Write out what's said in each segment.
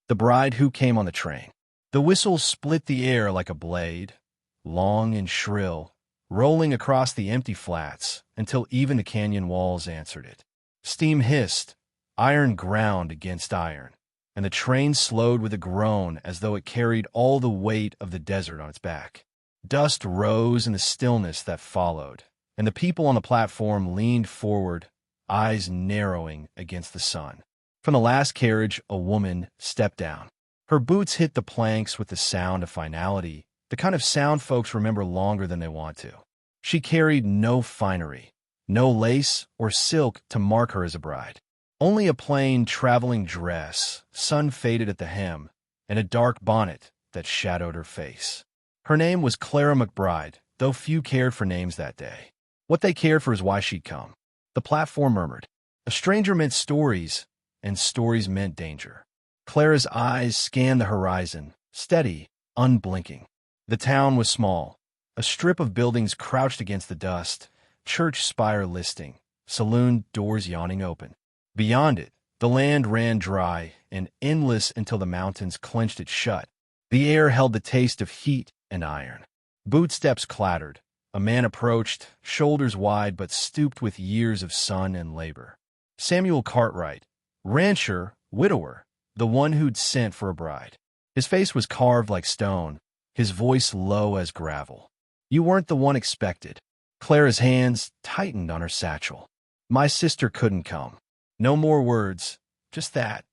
The bride who came on the train. The whistle split the air like a blade, long and shrill, rolling across the empty flats until even the canyon walls answered it. Steam hissed, iron ground against iron, and the train slowed with a groan as though it carried all the weight of the desert on its back. Dust rose in the stillness that followed, and the people on the platform leaned forward, eyes narrowing against the sun. From the last carriage, a woman stepped down. Her boots hit the planks with the sound of finality, the kind of sound folks remember longer than they want to. She carried no finery, no lace or silk to mark her as a bride. Only a plain traveling dress, sun-faded at the hem, and a dark bonnet that shadowed her face. Her name was Clara McBride, though few cared for names that day. What they cared for is why she'd come. The platform murmured. A stranger meant stories, and stories meant danger. Clara's eyes scanned the horizon, steady, unblinking. The town was small, a strip of buildings crouched against the dust, church spire listing, saloon doors yawning open. Beyond it, the land ran dry and endless until the mountains clenched it shut. The air held the taste of heat and iron. Bootsteps clattered. A man approached, shoulders wide but stooped with years of sun and labor. Samuel Cartwright, rancher, widower, the one who'd sent for a bride. His face was carved like stone, his voice low as gravel. You weren't the one expected. Clara's hands tightened on her satchel. My sister couldn't come. No more words, just that,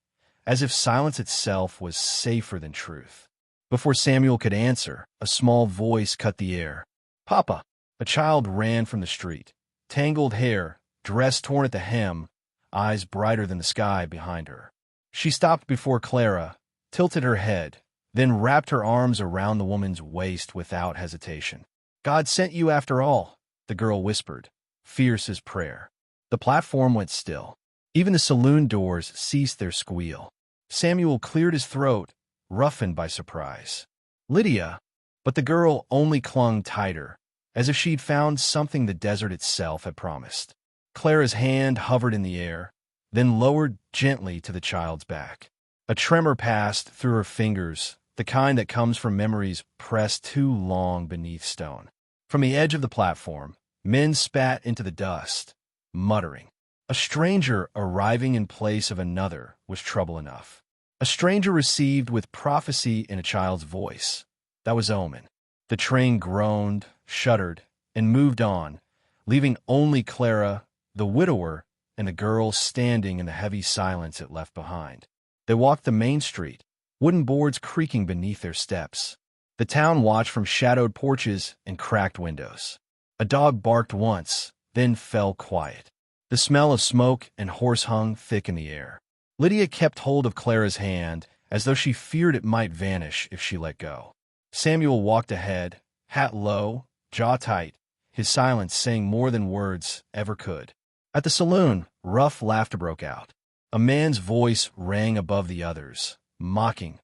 as if silence itself was safer than truth. Before Samuel could answer, a small voice cut the air. Papa! A child ran from the street. Tangled hair, dress torn at the hem, eyes brighter than the sky behind her. She stopped before Clara, tilted her head, then wrapped her arms around the woman's waist without hesitation. God sent you after all, the girl whispered, fierce as prayer. The platform went still. Even the saloon doors ceased their squeal. Samuel cleared his throat, roughened by surprise. Lydia! But the girl only clung tighter, as if she'd found something the desert itself had promised. Clara's hand hovered in the air, then lowered gently to the child's back. A tremor passed through her fingers, the kind that comes from memories pressed too long beneath stone. From the edge of the platform, men spat into the dust, muttering. A stranger arriving in place of another was trouble enough. A stranger received with prophecy in a child's voice. That was omen. The train groaned, shuddered, and moved on, leaving only Clara, the widower, and the girl standing in the heavy silence it left behind. They walked the main street, wooden boards creaking beneath their steps. The town watched from shadowed porches and cracked windows. A dog barked once, then fell quiet. The smell of smoke and horse hung thick in the air. Lydia kept hold of Clara's hand, as though she feared it might vanish if she let go. Samuel walked ahead, hat low, jaw tight, his silence saying more than words ever could. At the saloon, rough laughter broke out. A man's voice rang above the others, mocking.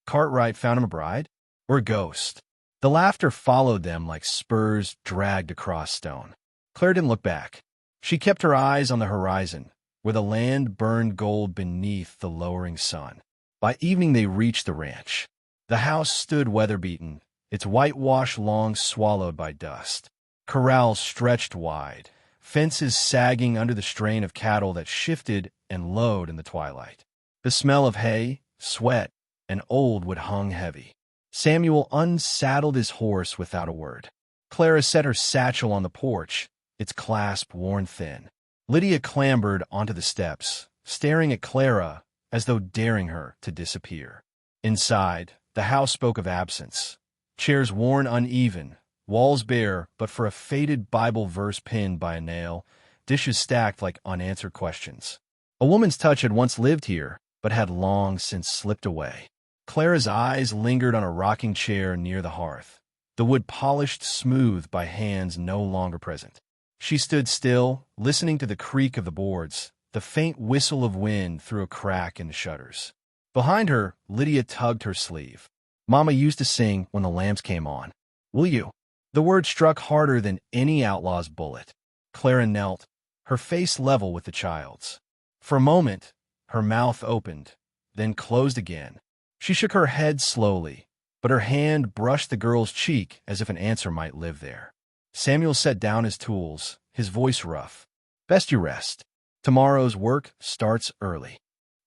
Cartwright found him a bride? Or a ghost? The laughter followed them like spurs dragged across stone. Claire didn't look back. She kept her eyes on the horizon, where the land burned gold beneath the lowering sun. By evening they reached the ranch. The house stood weather-beaten, its whitewash long swallowed by dust. Corrals stretched wide, fences sagging under the strain of cattle that shifted and lowed in the twilight. The smell of hay, sweat, and old wood hung heavy. Samuel unsaddled his horse without a word. Clara set her satchel on the porch, its clasp worn thin. Lydia clambered onto the steps, staring at Clara as though daring her to disappear. Inside, the house spoke of absence. Chairs worn uneven, walls bare but for a faded Bible verse pinned by a nail, dishes stacked like unanswered questions. A woman's touch had once lived here, but had long since slipped away. Clara's eyes lingered on a rocking chair near the hearth, the wood polished smooth by hands no longer present. She stood still, listening to the creak of the boards, the faint whistle of wind through a crack in the shutters. Behind her, Lydia tugged her sleeve. Mama used to sing when the lambs came on. Will you? The word struck harder than any outlaw's bullet. Clara knelt, her face level with the child's. For a moment, her mouth opened, then closed again, She shook her head slowly, but her hand brushed the girl's cheek as if an answer might live there. Samuel set down his tools, his voice rough. Best you rest. Tomorrow's work starts early.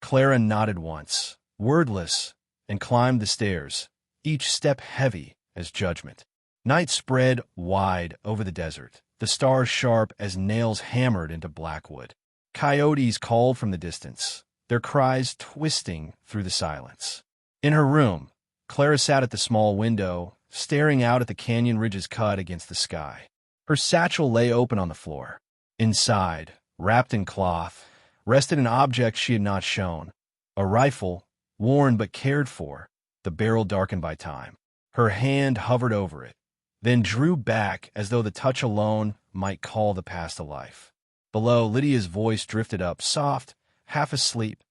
Clara nodded once, wordless, and climbed the stairs, each step heavy as judgment. Night spread wide over the desert, the stars sharp as nails hammered into blackwood. Coyotes called from the distance, their cries twisting through the silence. In her room, Clara sat at the small window, staring out at the canyon ridges cut against the sky. Her satchel lay open on the floor. Inside, wrapped in cloth, rested an object she had not shown. A rifle, worn but cared for, the barrel darkened by time. Her hand hovered over it, then drew back as though the touch alone might call the past to life. Below, Lydia's voice drifted up, soft, half asleep.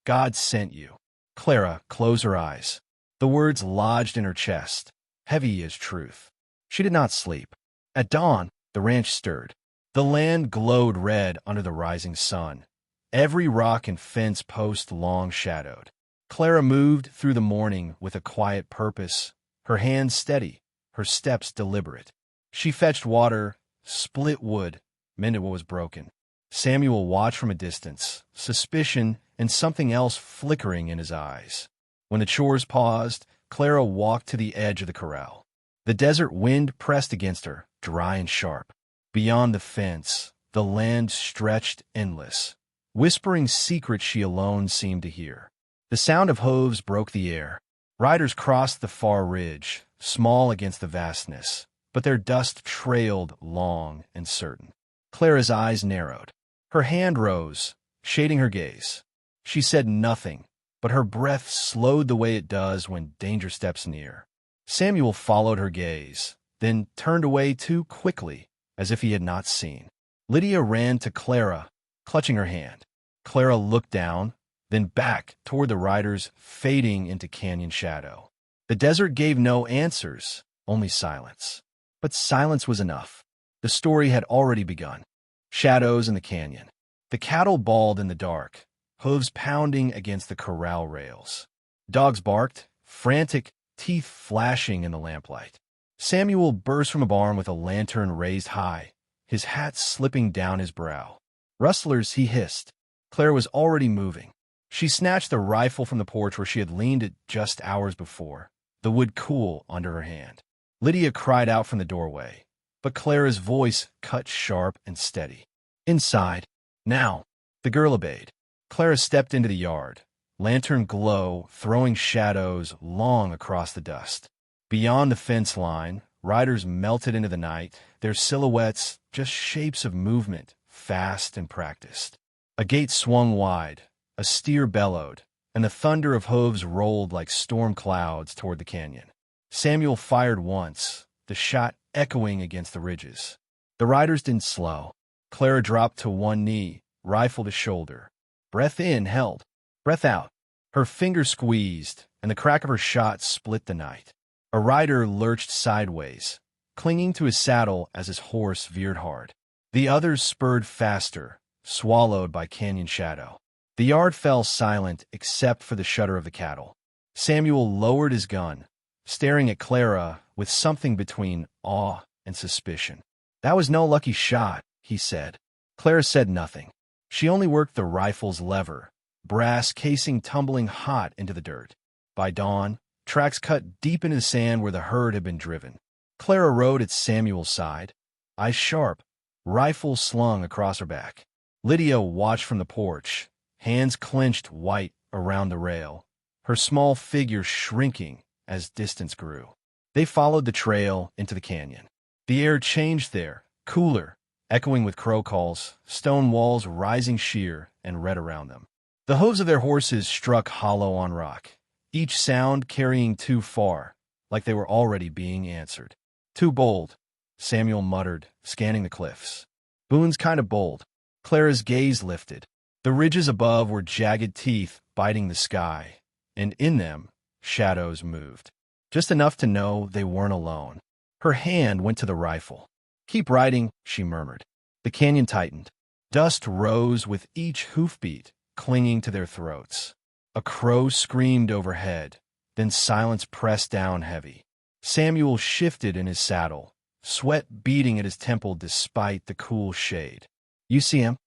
God sent you. Clara closed her eyes. The words lodged in her chest, heavy as truth. She did not sleep. At dawn, the ranch stirred. The land glowed red under the rising sun, every rock and fence post long shadowed. Clara moved through the morning with a quiet purpose, her hands steady, her steps deliberate. She fetched water, split wood, mended what was broken. Samuel watched from a distance, suspicion and something else flickering in his eyes. When the chores paused, Clara walked to the edge of the corral. The desert wind pressed against her, dry and sharp. Beyond the fence, the land stretched endless, whispering secrets she alone seemed to hear. The sound of hooves broke the air. Riders crossed the far ridge, small against the vastness, but their dust trailed long and certain. Clara's eyes narrowed. Her hand rose, shading her gaze. She said nothing, but her breath slowed the way it does when danger steps near. Samuel followed her gaze, then turned away too quickly, as if he had not seen. Lydia ran to Clara, clutching her hand. Clara looked down, then back toward the riders fading into canyon shadow. The desert gave no answers, only silence. But silence was enough. The story had already begun. Shadows in the canyon. The cattle bawled in the dark, hooves pounding against the corral rails. Dogs barked, frantic, teeth flashing in the lamplight. Samuel burst from a barn with a lantern raised high, his hat slipping down his brow. Rustlers, he hissed. Clara was already moving. She snatched the rifle from the porch where she had leaned it just hours before, the wood cool under her hand. Lydia cried out from the doorway, but Clara's voice cut sharp and steady. Inside. Now. The girl obeyed. Clara stepped into the yard, lantern glow throwing shadows long across the dust. Beyond the fence line, riders melted into the night, their silhouettes just shapes of movement, fast and practiced. A gate swung wide, a steer bellowed, and the thunder of hooves rolled like storm clouds toward the canyon. Samuel fired once, the shot echoing against the ridges. The riders didn't slow. Clara dropped to one knee, rifle to shoulder. Breath in held, breath out. Her fingers squeezed, and the crack of her shot split the night. A rider lurched sideways, clinging to his saddle as his horse veered hard. The others spurred faster, swallowed by canyon shadow. The yard fell silent except for the shudder of the cattle. Samuel lowered his gun, staring at Clara with something between awe and suspicion. That was no lucky shot, he said. Clara said nothing. She only worked the rifle's lever, brass casing tumbling hot into the dirt. By dawn, tracks cut deep into the sand where the herd had been driven. Clara rode at Samuel's side, eyes sharp, rifle slung across her back. Lydia watched from the porch, hands clenched white around the rail, her small figure shrinking as distance grew. They followed the trail into the canyon. The air changed there, cooler, echoing with crow calls, stone walls rising sheer and red around them. The hooves of their horses struck hollow on rock, each sound carrying too far, like they were already being answered. Too bold, Samuel muttered, scanning the cliffs. Boone's kind of bold. Clara's gaze lifted. The ridges above were jagged teeth biting the sky, and in them, shadows moved. Just enough to know they weren't alone. Her hand went to the rifle. Keep riding, she murmured. The canyon tightened. Dust rose with each hoofbeat, clinging to their throats. A crow screamed overhead, then silence pressed down heavy. Samuel shifted in his saddle, sweat beading at his temple despite the cool shade. "You see him?"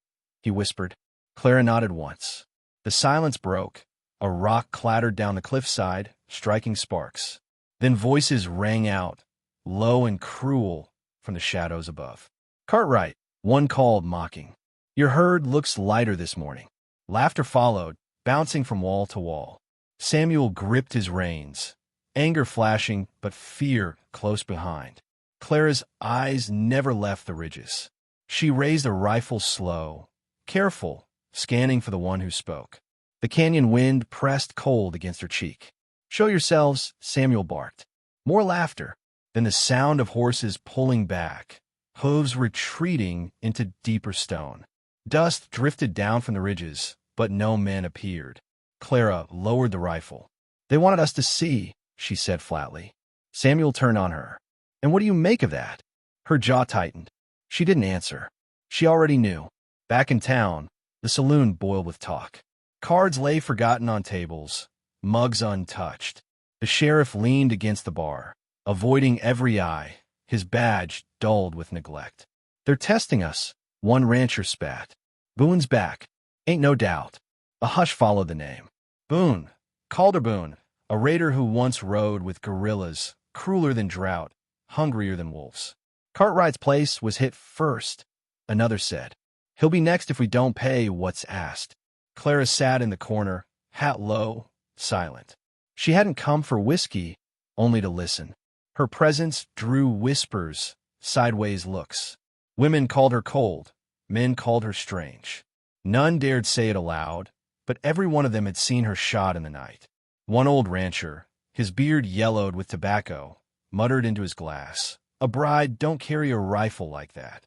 he whispered. Clara nodded once. The silence broke. A rock clattered down the cliffside, striking sparks. Then voices rang out, low and cruel, from the shadows above. "Cartwright," one called, mocking. "Your herd looks lighter this morning." Laughter followed, bouncing from wall to wall. Samuel gripped his reins, anger flashing, but fear close behind. Clara's eyes never left the ridges. She raised a rifle slow, careful, scanning for the one who spoke. The canyon wind pressed cold against her cheek. "Show yourselves," Samuel barked. More laughter, then the sound of horses pulling back, hooves retreating into deeper stone. Dust drifted down from the ridges, but no men appeared. Clara lowered the rifle. "They wanted us to see," she said flatly. Samuel turned on her. "And what do you make of that?" Her jaw tightened. She didn't answer. She already knew. Back in town, the saloon boiled with talk. Cards lay forgotten on tables, mugs untouched. The sheriff leaned against the bar, avoiding every eye, his badge dulled with neglect. "They're testing us," one rancher spat. "Boone's back. Ain't no doubt." A hush followed the name. Boone, Calder Boone, a raider who once rode with guerrillas, crueler than drought, hungrier than wolves. "Cartwright's place was hit first," another said. "He'll be next if we don't pay what's asked." Clara sat in the corner, hat low, silent. She hadn't come for whiskey, only to listen. Her presence drew whispers, sideways looks. Women called her cold, men called her strange. None dared say it aloud, but every one of them had seen her shot in the night. One old rancher, his beard yellowed with tobacco, muttered into his glass, "A bride don't carry a rifle like that."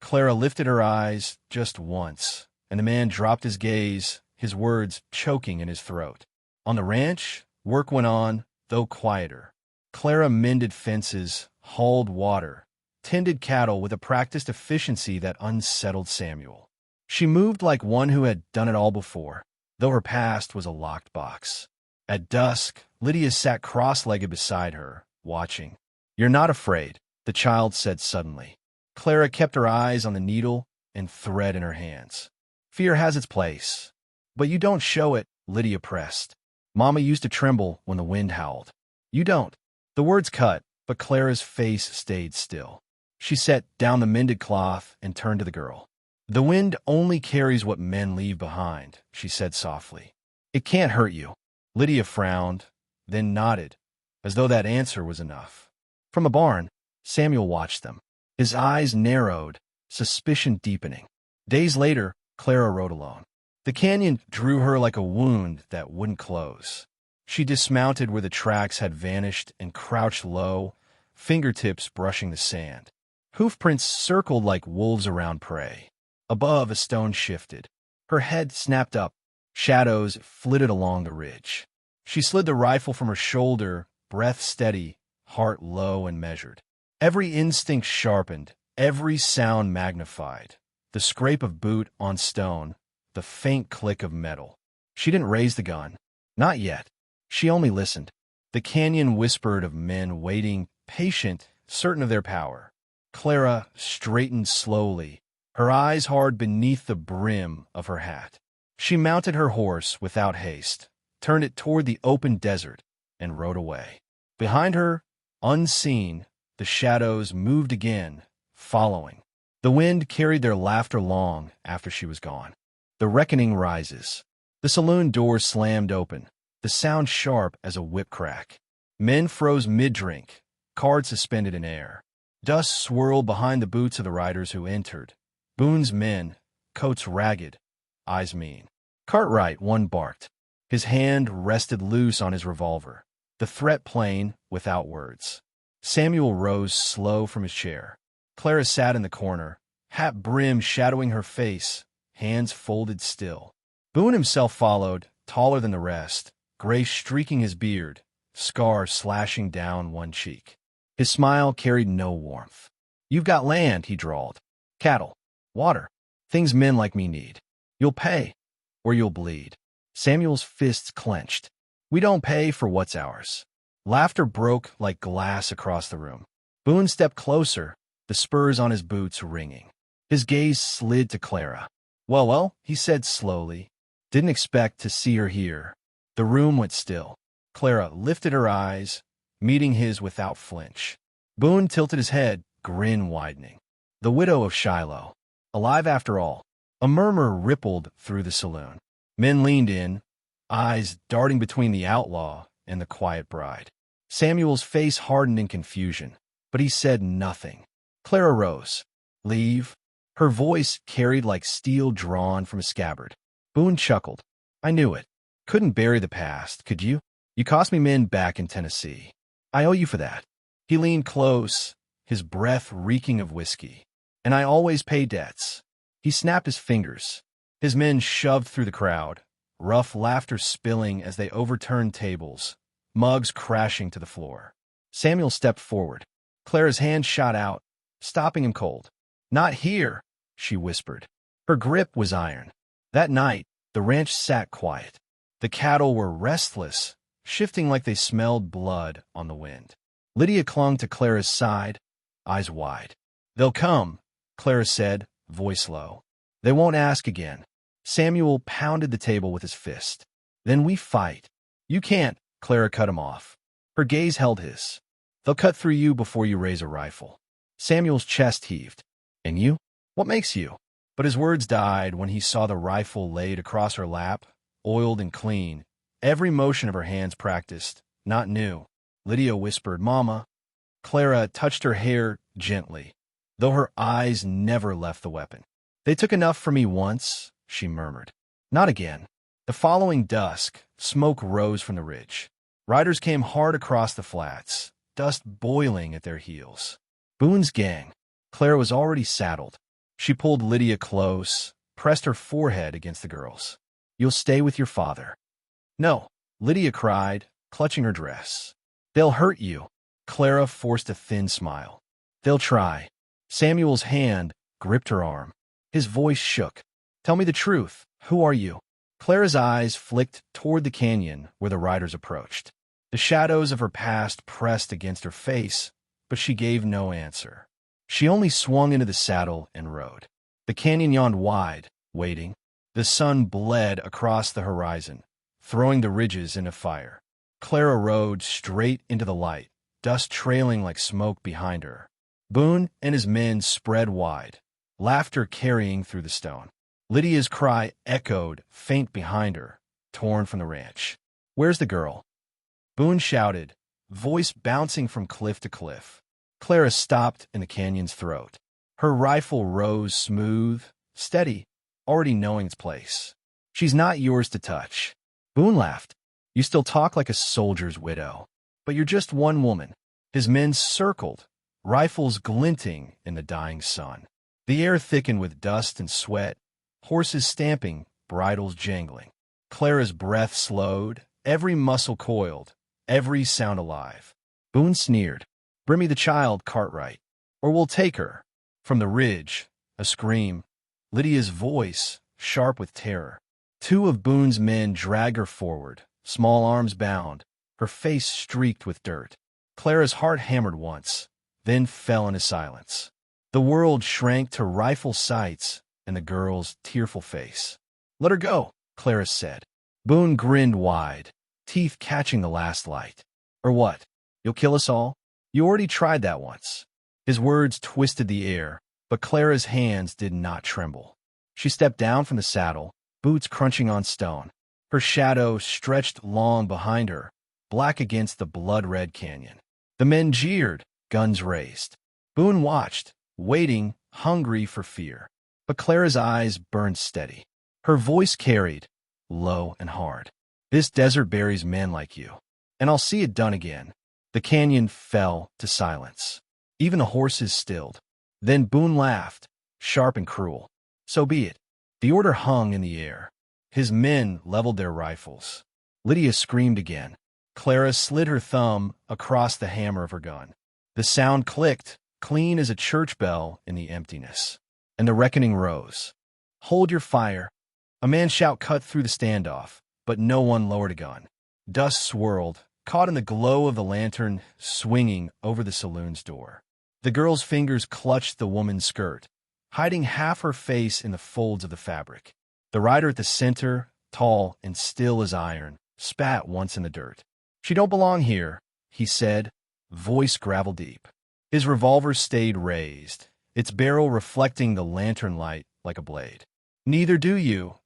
Clara lifted her eyes just once, and the man dropped his gaze, his words choking in his throat. On the ranch, work went on, though quieter. Clara mended fences, hauled water, tended cattle with a practiced efficiency that unsettled Samuel. She moved like one who had done it all before, though her past was a locked box. At dusk, Lydia sat cross-legged beside her, watching. "You're not afraid," the child said suddenly. Clara kept her eyes on the needle and thread in her hands. "Fear has its place, but you don't show it," Lydia pressed. "Mama used to tremble when the wind howled. You don't." The words cut, but Clara's face stayed still. She set down the mended cloth and turned to the girl. "The wind only carries what men leave behind," she said softly. "It can't hurt you." Lydia frowned, then nodded, as though that answer was enough. From a barn, Samuel watched them. His eyes narrowed, suspicion deepening. Days later, Clara rode alone. The canyon drew her like a wound that wouldn't close. She dismounted where the tracks had vanished and crouched low, fingertips brushing the sand. Hoofprints circled like wolves around prey. Above, a stone shifted. Her head snapped up. Shadows flitted along the ridge. She slid the rifle from her shoulder, breath steady, heart low and measured. Every instinct sharpened, every sound magnified. The scrape of boot on stone, the faint click of metal. She didn't raise the gun. Not yet. She only listened. The canyon whispered of men waiting, patient, certain of their power. Clara straightened slowly, her eyes hard beneath the brim of her hat. She mounted her horse without haste, turned it toward the open desert, and rode away. Behind her, unseen, the shadows moved again, following. The wind carried their laughter long after she was gone. The reckoning rises. The saloon doors slammed open, the sound sharp as a whip crack. Men froze mid-drink, cards suspended in air. Dust swirled behind the boots of the riders who entered. Boone's men, coats ragged, eyes mean. "Cartwright," one barked. His hand rested loose on his revolver, the threat plain, without words. Samuel rose slow from his chair. Clara sat in the corner, hat brim shadowing her face, hands folded still. Boone himself followed, taller than the rest, gray streaking his beard, scar slashing down one cheek. His smile carried no warmth. "You've got land," he drawled. "Cattle, water, things men like me need. You'll pay, or you'll bleed." Samuel's fists clenched. We don't pay for what's ours. Laughter broke like glass across the room. Boone stepped closer, the spurs on his boots ringing. His gaze slid to Clara. Well, he said slowly. Didn't expect to see her here. The room went still. Clara lifted her eyes, meeting his without flinch. Boone tilted his head, grin widening. The widow of Shiloh. Alive after all. A murmur rippled through the saloon. Men leaned in, eyes darting between the outlaw and the quiet bride. Samuel's face hardened in confusion, but he said nothing. Clara rose. Leave? Her voice carried like steel drawn from a scabbard. Boone chuckled. I knew it. Couldn't bury the past, could you? You cost me men back in Tennessee. I owe you for that. He leaned close, his breath reeking of whiskey. And I always pay debts. He snapped his fingers. His men shoved through the crowd, rough laughter spilling as they overturned tables, mugs crashing to the floor. Samuel stepped forward. Clara's hand shot out, stopping him cold. Not here, she whispered. Her grip was iron. That night, the ranch sat quiet. The cattle were restless, shifting like they smelled blood on the wind. Lydia clung to Clara's side, eyes wide. They'll come, Clara said, voice low. They won't ask again. Samuel pounded the table with his fist. Then we fight. You can't, Clara cut him off. Her gaze held his. They'll cut through you before you raise a rifle. Samuel's chest heaved. And you? What makes you? But his words died when he saw the rifle laid across her lap, oiled and clean, every motion of her hands practiced, not new. Lydia whispered, Mama. Clara touched her hair gently, though her eyes never left the weapon. They took enough for me once, she murmured. Not again. The following dusk, smoke rose from the ridge. Riders came hard across the flats, dust boiling at their heels. Boone's gang. Clara was already saddled. She pulled Lydia close, pressed her forehead against the girl's. You'll stay with your father. No, Lydia cried, clutching her dress. They'll hurt you. Clara forced a thin smile. They'll try. Samuel's hand gripped her arm. His voice shook. Tell me the truth. Who are you? Clara's eyes flicked toward the canyon where the riders approached. The shadows of her past pressed against her face, but she gave no answer. She only swung into the saddle and rode. The canyon yawned wide, waiting. The sun bled across the horizon, throwing the ridges into fire. Clara rode straight into the light, dust trailing like smoke behind her. Boone and his men spread wide, laughter carrying through the stone. Lydia's cry echoed faint behind her, torn from the ranch. Where's the girl? Boone shouted, voice bouncing from cliff to cliff. Clara stopped in the canyon's throat. Her rifle rose smooth, steady, already knowing its place. She's not yours to touch. Boone laughed. You still talk like a soldier's widow. But you're just one woman. His men circled, rifles glinting in the dying sun. The air thickened with dust and sweat, horses stamping, bridles jangling. Clara's breath slowed, every muscle coiled, every sound alive. Boone sneered. Bring me the child, Cartwright, or we'll take her. From the ridge, a scream. Lydia's voice, sharp with terror. Two of Boone's men dragged her forward, small arms bound, her face streaked with dirt. Clara's heart hammered once, then fell into silence. The world shrank to rifle sights and the girl's tearful face. Let her go, Clara said. Boone grinned wide, teeth catching the last light. Or what? You'll kill us all? You already tried that once. His words twisted the air, but Clara's hands did not tremble. She stepped down from the saddle, boots crunching on stone. Her shadow stretched long behind her, black against the blood-red canyon. The men jeered, guns raised. Boone watched, waiting, hungry for fear. But Clara's eyes burned steady. Her voice carried, low and hard. This desert buries men like you, and I'll see it done again. The canyon fell to silence. Even the horses stilled. Then Boone laughed, sharp and cruel. So be it. The order hung in the air. His men leveled their rifles. Lydia screamed again. Clara slid her thumb across the hammer of her gun. The sound clicked, clean as a church bell in the emptiness. And the reckoning rose. Hold your fire. A man's shout cut through the standoff, but no one lowered a gun. Dust swirled, caught in the glow of the lantern swinging over the saloon's door. The girl's fingers clutched the woman's skirt, hiding half her face in the folds of the fabric. The rider at the center, tall and still as iron, spat once in the dirt. "She don't belong here," he said, voice gravel deep. His revolver stayed raised, its barrel reflecting the lantern light like a blade. "Neither do you,"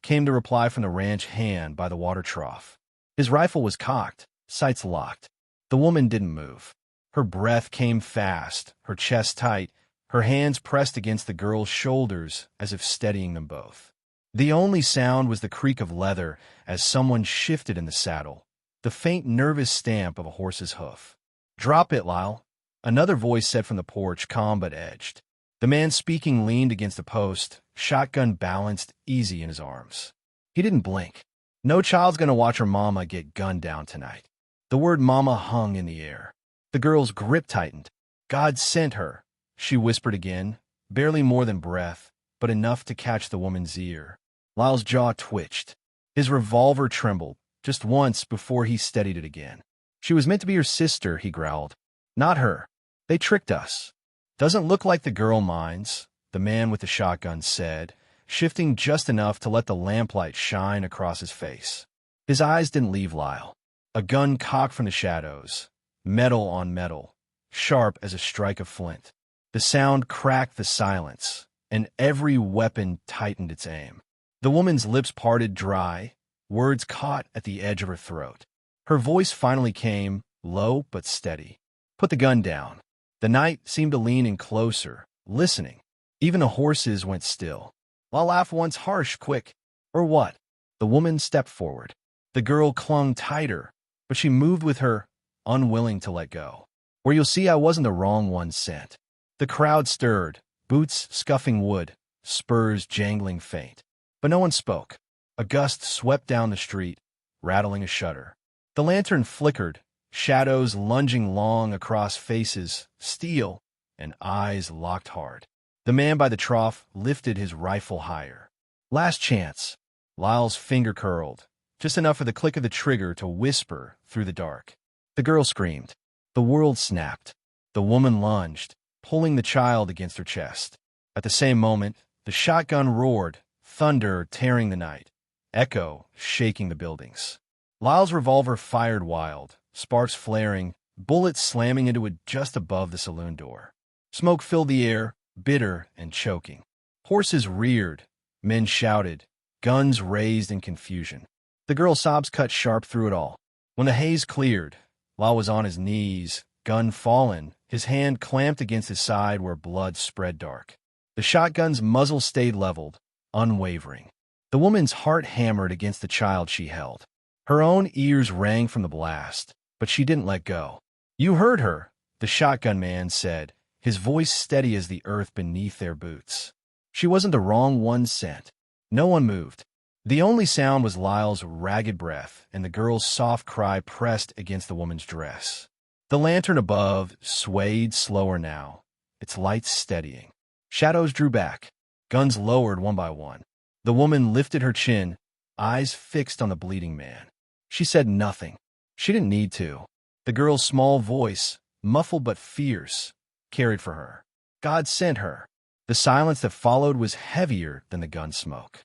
came the reply from the ranch hand by the water trough. His rifle was cocked, sights locked. The woman didn't move. Her breath came fast, her chest tight, her hands pressed against the girl's shoulders as if steadying them both. The only sound was the creak of leather as someone shifted in the saddle, the faint nervous stamp of a horse's hoof. "Drop it, Lyle," another voice said from the porch, calm but edged. The man speaking leaned against a post, shotgun balanced easy in his arms. He didn't blink. No child's gonna watch her mama get gunned down tonight. The word mama hung in the air. The girl's grip tightened. "God sent her," she whispered again, barely more than breath, but enough to catch the woman's ear. Lyle's jaw twitched. His revolver trembled, just once before he steadied it again. "She was meant to be your sister," he growled. "Not her. They tricked us." "Doesn't look like the girl minds," the man with the shotgun said, shifting just enough to let the lamplight shine across his face. His eyes didn't leave Lyle. A gun cocked from the shadows, metal on metal, sharp as a strike of flint. The sound cracked the silence, and every weapon tightened its aim. The woman's lips parted dry, words caught at the edge of her throat. Her voice finally came, low but steady. "Put the gun down." The night seemed to lean in closer, listening. Even the horses went still. "I'll laugh once harsh, quick." "Or what?" The woman stepped forward. The girl clung tighter, but she moved with her, unwilling to let go. "Where you'll see I wasn't the wrong one sent." The crowd stirred, boots scuffing wood, spurs jangling faint. But no one spoke. A gust swept down the street, rattling a shutter. The lantern flickered, shadows lunging long across faces, steel, and eyes locked hard. The man by the trough lifted his rifle higher. Last chance. Lyle's finger curled, just enough for the click of the trigger to whisper through the dark. The girl screamed. The world snapped. The woman lunged, pulling the child against her chest. At the same moment, the shotgun roared, thunder tearing the night, echo shaking the buildings. Lyle's revolver fired wild, sparks flaring, bullets slamming into it just above the saloon door. Smoke filled the air, bitter and choking. Horses reared, men shouted, guns raised in confusion. The girl's sobs cut sharp through it all. When the haze cleared, Lyle was on his knees, gun fallen, his hand clamped against his side where blood spread dark. The shotgun's muzzle stayed leveled, unwavering. The woman's heart hammered against the child she held. Her own ears rang from the blast, but she didn't let go. "You heard her," the shotgun man said, his voice steady as the earth beneath their boots. She wasn't the wrong one sent. No one moved. The only sound was Lyle's ragged breath and the girl's soft cry pressed against the woman's dress. The lantern above swayed slower now, its lights steadying. Shadows drew back, guns lowered one by one. The woman lifted her chin, eyes fixed on the bleeding man. She said nothing. She didn't need to. The girl's small voice, muffled but fierce, carried for her. God sent her. The silence that followed was heavier than the gun smoke.